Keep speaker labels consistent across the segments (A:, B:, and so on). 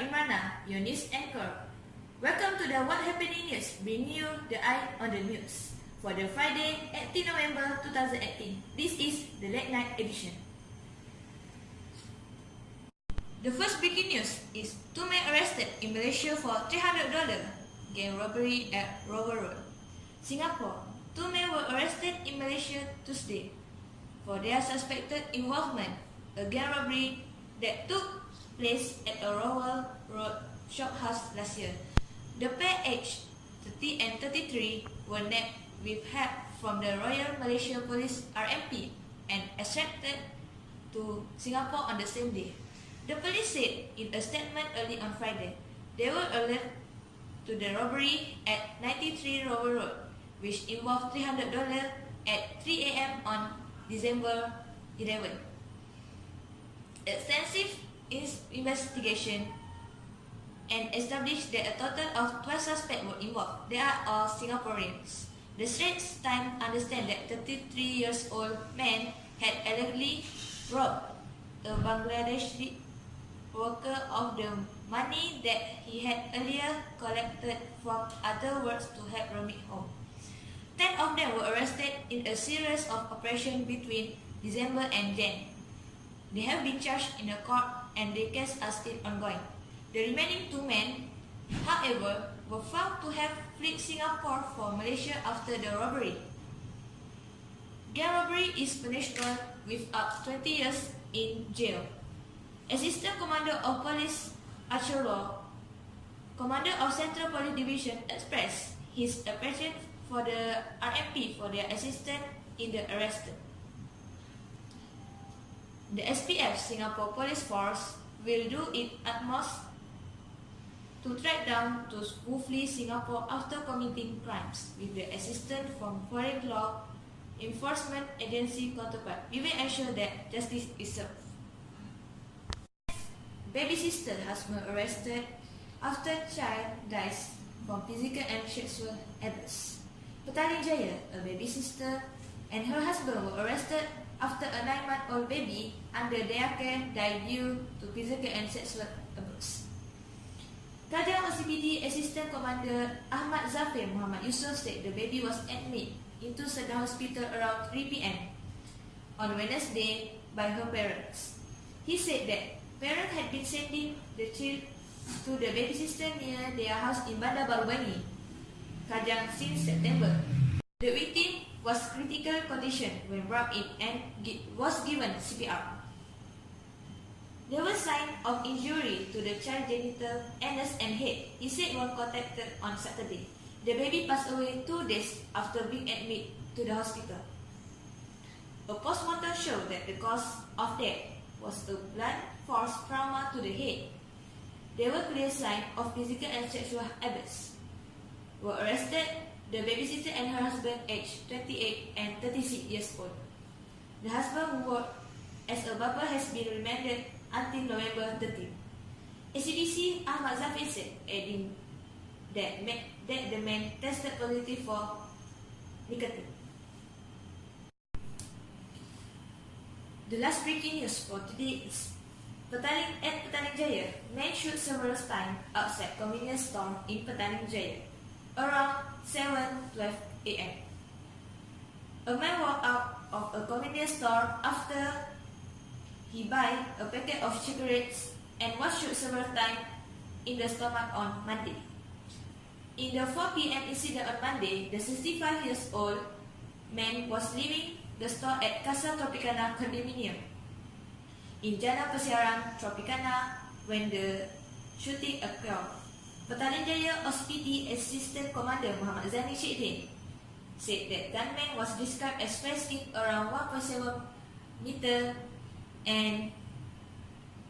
A: Imrana, your news anchor. Welcome to the What Happening News, bringing you the eye on the news for the Friday, 18 November 2018. This is the late night edition. The first breaking news is 2 men arrested in Malaysia for $300 gang robbery at Rover Road, Singapore. 2 men were arrested in Malaysia Tuesday for their suspected involvement in a gang robbery that took place at a Rover Road shophouse last year. The pair, aged 30 and 33, were nabbed with help from the Royal Malaysia Police RMP and extracted to Singapore on the same day. The police said in a statement early on Friday they were alerted to the robbery at 93 Rover Road, which involved $300 at 3 a.m. on December 11. Extensive investigation and established that a total of 12 suspects were involved. They are all Singaporeans. The Straits Times understand that 33-year-old man had allegedly robbed a Bangladeshi worker of the money that he had earlier collected from other works to help remit home. 10 of them were arrested in a series of operations between December and Jan. They have been charged in a court and the case are still ongoing. The remaining 2 men, however, were found to have fled Singapore for Malaysia after the robbery. Gang robbery is punishable with up to 20 years in jail. Assistant Commander of Police Archer Law, Commander of Central Police Division, expressed his appreciation for the RMP for their assistance in the arrest. The SPF Singapore Police Force will do its utmost to track down those who flee Singapore after committing crimes with the assistance from foreign law enforcement agency counterpart. We will ensure that justice is served. Baby sister husband arrested after child dies from physical and sexual abuse. Petaling Jaya, a baby sister, and her husband were arrested after a 9-month-old baby under their care died due to physical and sexual abuse. Kajang OCPD Assistant Commander Ahmad Zafir Muhammad Yusof said the baby was admitted into Sedang Hospital around 3 p.m. on Wednesday by her parents. He said that parents had been sending the child to the baby sister near their house in Bandar Baru Bani, Kajang, since September. The victim was critical condition when brought in and was given CPR. There was signs of injury to the child genital, anus and head, he said when contacted on Saturday. The baby passed away 2 days after being admitted to the hospital. A postmortem showed that the cause of death was a blunt force trauma to the head. There were clear signs of physical and sexual abuse. Were arrested the babysitter and her husband, aged 28 and 36 years old. The husband, who worked as a barber, has been remanded until November 13. ACDC Ahmad Zafir said, adding that the man tested positive for nicotine. The last breaking news for today is Petaling Jaya. Men shoot several times outside convenience store in Petaling Jaya around 7:12 a.m. A man walked out of a convenience store after he bought a packet of cigarettes and was shot several times in the stomach on Monday. In the 4 p.m. incident on Monday, the 65-year-old man was leaving the store at Casa Tropicana condominium in Jalan Persiaran Tropicana when the shooting occurred. Petaling Jaya OCPD Assistant Commander Muhammad Zani Shidin said that gunman was described as 5 feet around 1.7 meter and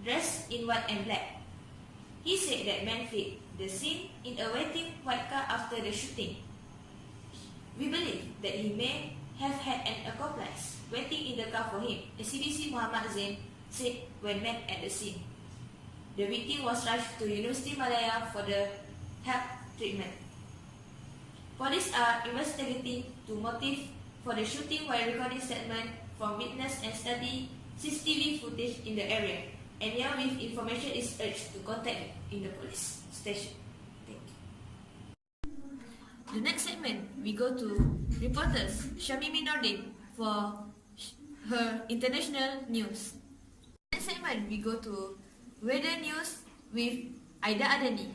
A: dressed in white and black. He said that man fled the scene in a waiting white car after the shooting. We believe that he may have had an accomplice waiting in the car for him, ACDC Muhammad Zain said when met at the scene. The victim was rushed to University Malaya for the health treatment. Police are investigating the motive for the shooting while recording statements from witnesses and study CCTV footage in the area. Anyone with information is urged to contact in the police station. Thank you. The next segment, we go to reporters Shamimi Nordin for her international news. The next segment, we go to weather news with Aida Adani.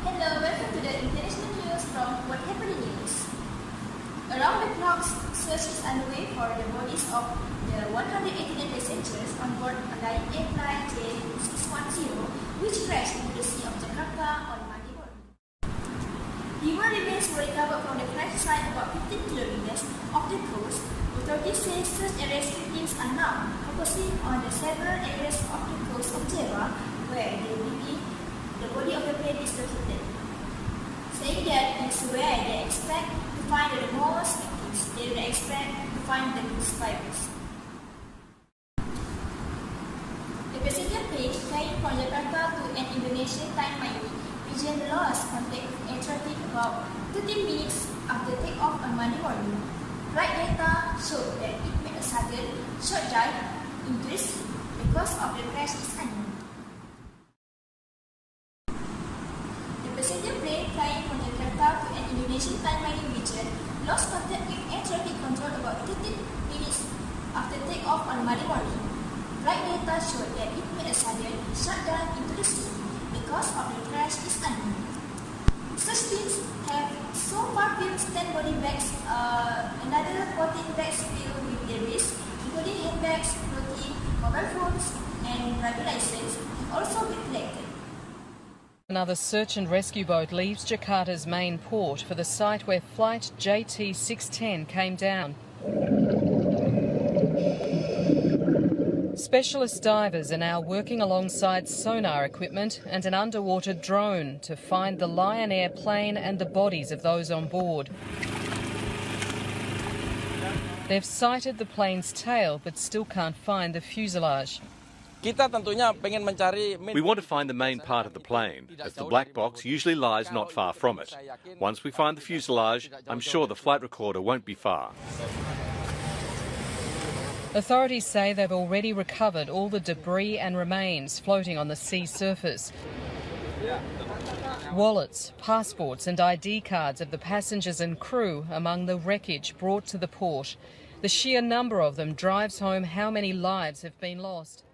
B: Hello, welcome to the international news from What Happened News. Around the clock, search is underway for the bodies of the 189 passengers on board Lion Air Flight J610, which crashed into the Sea of Jakarta on Monday morning. Human remains were recovered from the crash site about 15 kilometers off the coast. Authorities say search and rescue teams are now focusing on the several areas off the coast of Java where they believe the body of the plane is located, saying that is where they expect to find the most victims. They would expect to find the survivors. The passenger plane flying from Jakarta to an Indonesian Taimai region lost contact with air traffic about 13 minutes after takeoff on Monday morning. Flight data showed that it made a sudden short dive into the sea. The cause of the crash is unknown. Passenger plane flying from Jakarta to an Indonesian Taimai region lost contact with air traffic control about 13 minutes after takeoff on Monday morning. Flight data showed that it made a sudden shutdown into the sea. The cause of the crash is unknown. Search teams have so far filmed 10 body bags, another 14 bags filled with debris, including handbags, clothing, mobile phones, and driver license, have also been collected.
C: Another search and rescue boat leaves Jakarta's main port for the site where flight JT610 came down. Specialist divers are now working alongside sonar equipment and an underwater drone to find the Lion Air plane and the bodies of those on board. They've sighted the plane's tail but still can't find the fuselage.
D: We want to find the main part of the plane, as the black box usually lies not far from it. Once we find the fuselage, I'm sure the flight recorder won't be far.
C: Authorities say they've already recovered all the debris and remains floating on the sea surface. Wallets, passports and ID cards of the passengers and crew among the wreckage brought to the port. The sheer number of them drives home how many lives have been lost.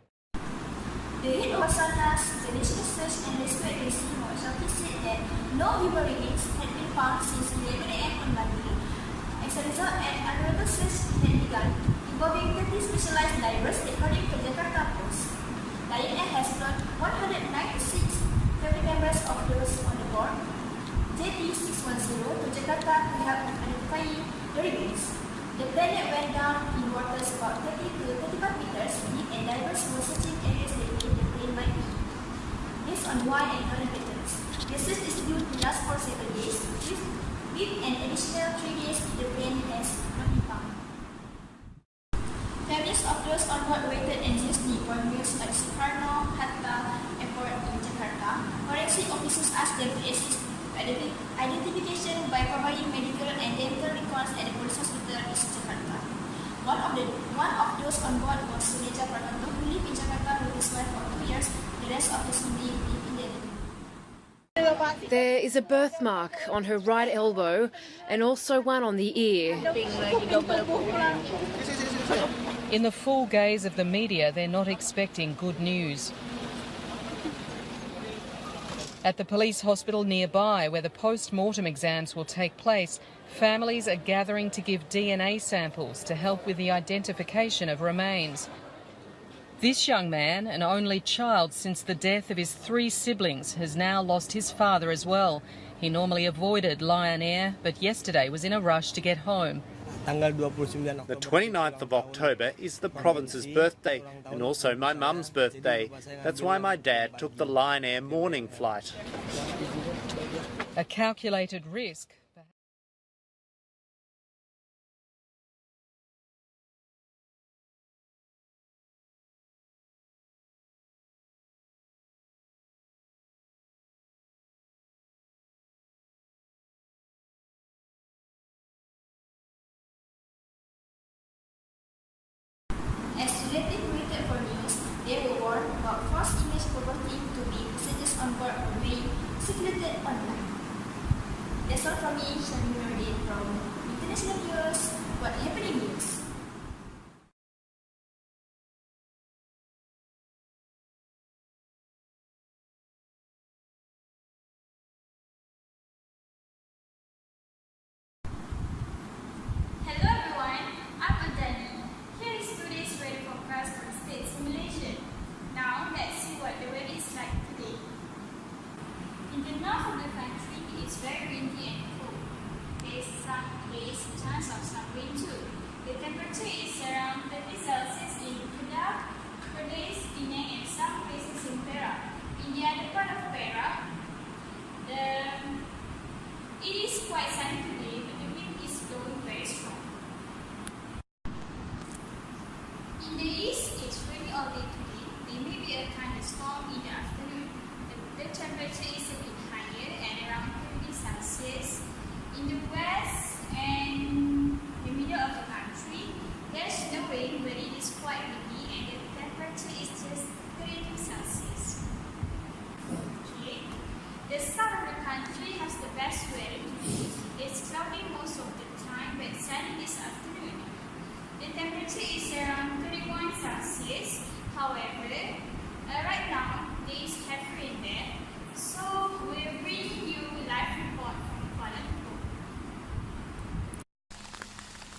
B: The head of SARNAS, the National Search and Rescue Agency, Mawasaki, said that no human remains had been found since 11 a.m. on Monday. As a result, an underwater search had begun, involving 30 specialized divers, according to Jakarta Post. Lion Air has brought 196 family members of those on the board JT610 to Jakarta to help identify the remains. The plane went down in waters about 30 to 35 meters deep, and divers were searching areas they believe the plane might be. Based on wide and current patterns, the search is due to last for 7 days, with an additional 3 days if the plane has not been found. Families of those on board waited anxiously for news at Soekarno-Hatta Airport in Jakarta. Forensic officers asked them to assist identification by providing medical and dental records at the police hospital in Jakarta. One of those on board was Sureja Pranoto, who lived in Jakarta with his wife for 2 years. The rest of the family lived in Delhi.
E: There is a birthmark on her right elbow and also one on the ear.
C: In the full gaze of the media, they're not expecting good news. At the police hospital nearby, where the post-mortem exams will take place, families are gathering to give DNA samples to help with the identification of remains. This young man, an only child since the death of his 3 siblings, has now lost his father as well. He normally avoided Lion Air, but yesterday was in a rush to get home.
F: The 29th of October is the province's birthday and also my mum's birthday. That's why my dad took the Lion Air morning flight.
C: A calculated risk.
B: That's all from me, Shani Nordin from International News, What Happening News.
G: Hello everyone, I'm Adani. Here is today's weather forecast for the state simulation. Now let's see what the weather is like today. In the north of the country, it is very windy and cool. There is a chance of some wind too. The temperature is around 30 Celsius in Kedah, Perlis, Penang and some places in Perak. In the other part of Perak, it is quite sunny today, but the wind is blowing very strong. In the east, it's rainy all day today. There may be a thunderstorm in the afternoon. The temperature is a bit higher at around 30 Celsius. In the west and the middle of the country, there's no rain, but it is quite windy and the temperature is just 32 Celsius. Okay. The south of the country has the best weather today. It's cloudy most of the time, but sunny this afternoon. The temperature is around 31 Celsius. However, right now, there is heavy rain there. So, we're bringing you a live report from Kuala Lumpur.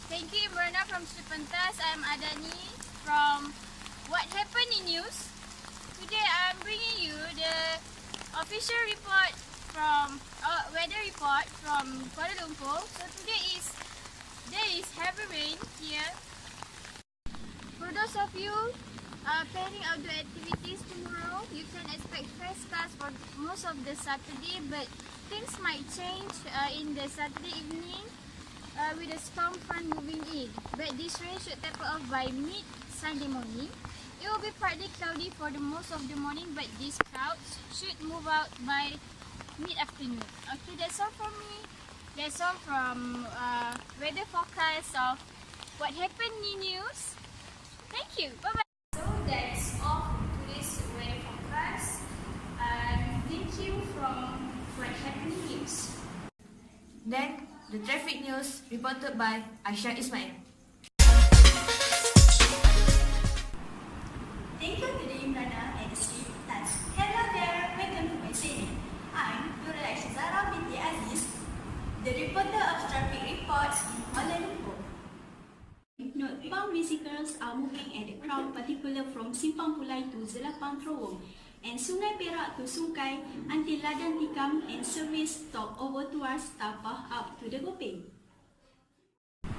B: Thank you, Berna from Sripentas. I'm Adani from What Happened in News. Today, I'm bringing you the official report from weather report from Kuala Lumpur. So today there is heavy rain here. For those of you planning outdoor activities tomorrow, you can expect fresh skies for most of the Saturday, but things might change in the Saturday evening with the storm front moving in. But this rain should taper off by mid-Sunday morning. It will be partly cloudy for the most of the morning, but these clouds should move out by mid-afternoon. Okay, that's all from me. That's all from weather forecast of What Happened in News. Thank you. Bye-bye.
G: So that's all from today's weather forecast. Thank you from What Happened in News.
A: Then, the traffic news reported by Aisha Ismail.
B: Thank you to the Imrana and the Sripentas. Hello there, welcome to my channel. I'm Nurul Aishazara binti Aziz, the reporter of traffic reports in Kuala Lumpur. Northbound vehicles are moving at a crowd particular from Simpang Pulai to Jelapang Terowong and Sungai Perak to Sungkai until Ladang Tikam and service stop over towards Tapah up to the Gopeng.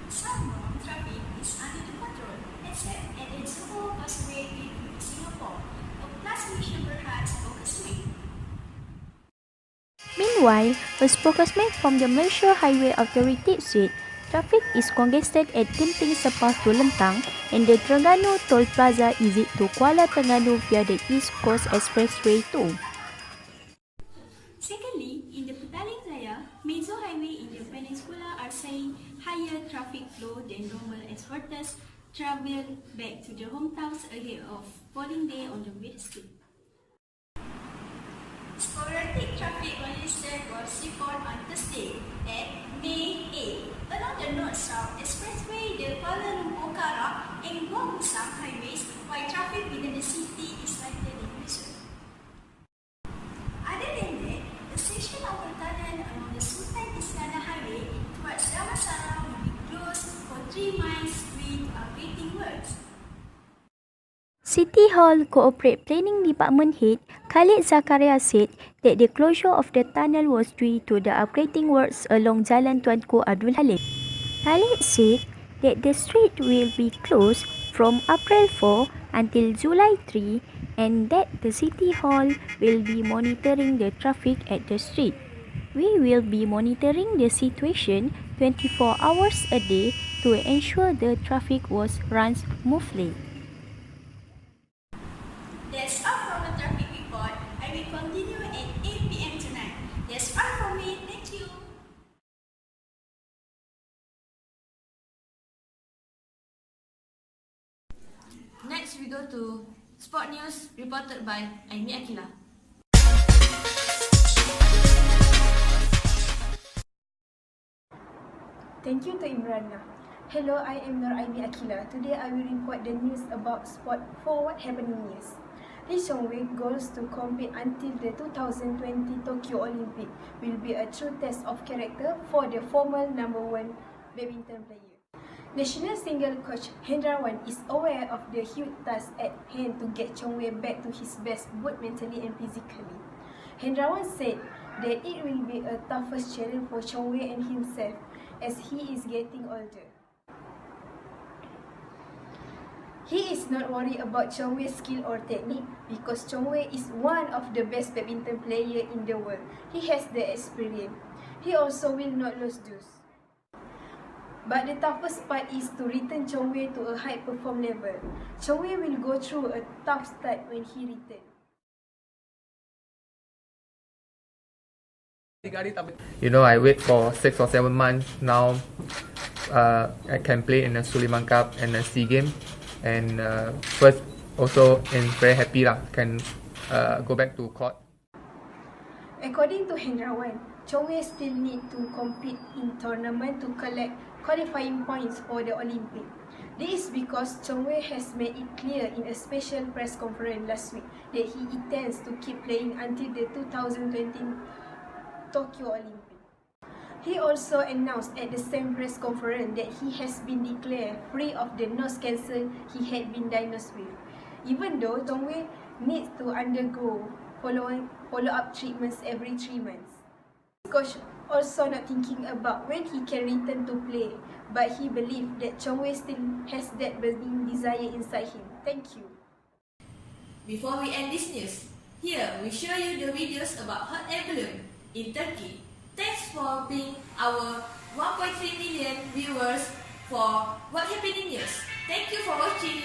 B: Southbound traffic is under the control except at the Johor Causeway to Singapore, a plus mission perhaps Causeway.
H: Meanwhile, a spokesman from the Malaysia Highway Authority said traffic is congested at Genting Sepah to Lentang and the Terengganu Toll Plaza exit to Kuala Terengganu via the East Coast Expressway too.
B: Secondly, in the Petaling Jaya, major highway in the peninsula are seeing higher traffic flow than normal as workers travel back to their hometowns ahead of polling day on the Wednesday. Sporadic traffic congestion was reported on Thursday at May 8 along the North-South Expressway, the Kuala Lumpur-Karak and Gua Musang highways, while traffic within the city is slightly decreasing. Other than that, the section of the tunnel along the Sultan Iskandar Highway towards Damansara will be closed for 3 miles with upgrading works.
H: City Hall Corporate Planning Department Head Khalid Zakaria said that the closure of the tunnel was due to the upgrading works along Jalan Tuanku Abdul Halim. Khalid said that the street will be closed from April 4 until July 3 and that the City Hall will be monitoring the traffic at the street. We will be monitoring the situation 24 hours a day to ensure the traffic runs smoothly.
B: That's all from the traffic report. I will continue at 8 p.m. tonight. That's all from me. Thank you.
A: Next, we go to Sport News reported by Aimi Akila.
I: Thank you to Imrana. Hello, I am Nur Aini Akila. Today I will report the news about sport for what happening news. Lee Chong-wei goes to compete until the 2020 Tokyo Olympic will be a true test of character for the former #1 badminton player. National single coach Hendrawan is aware of the huge task at hand to get Chong-wei back to his best both mentally and physically. Hendrawan said that it will be a toughest challenge for Chong-wei and himself as he is getting older. He is not worried about Chong-wei's skill or technique because Chong-wei is one of the best badminton players in the world. He has the experience. He also will not lose those. But the toughest part is to return Chong-wei to a high perform level. Chong-wei will go through a tough start when he returns.
J: I wait for 6 or 7 months now. I can play in the Suleiman Cup and the SEA Games. And first, also, and very happy can go back to court.
I: According to Hendrawan, Chong-wei still need to compete in tournament to collect qualifying points for the Olympic. This is because Chong-wei has made it clear in a special press conference last week that he intends to keep playing until the 2020 Tokyo Olympic. He also announced at the same press conference that he has been declared free of the nose cancer he had been diagnosed with, even though Chong-wei needs to undergo follow-up treatments every 3 months. Coach also not thinking about when he can return to play, but he believes that Chong-wei still has that burning desire inside him. Thank you.
A: Before we end this news, here we show you the videos about hot air balloon in Turkey. Thanks for being our 1.3 million viewers for What Happening News. Thank you for watching.